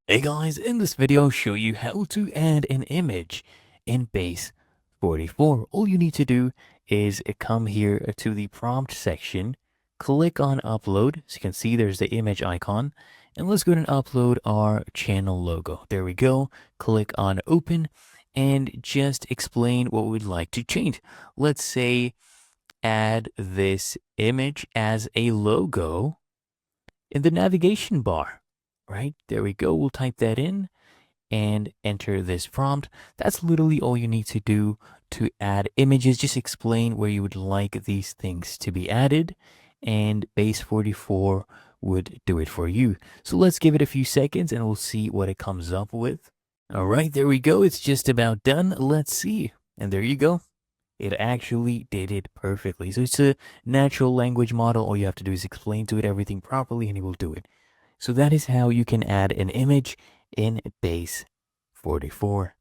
Hey guys, in this video I'll show you how to add an image in Base 44. All you need to do is come here to the prompt section, click on upload, so you can see there's the image icon, and let's go ahead and upload our channel logo. There we go. Click on open and just explain what we'd like to change. Let's say add this image as a logo in the navigation bar. Right, there we go. We'll type that in and enter this prompt. That's literally all you need to do to add images. Just explain where you would like these things to be added, and Base 44 would do it for you. So let's give it a few seconds and we'll see what it comes up with. All right, there we go. It's just about done. Let's see. And there you go. It actually did it perfectly. So it's a natural language model. All you have to do is explain to it everything properly and it will do it. So that is how you can add an image in Base 44.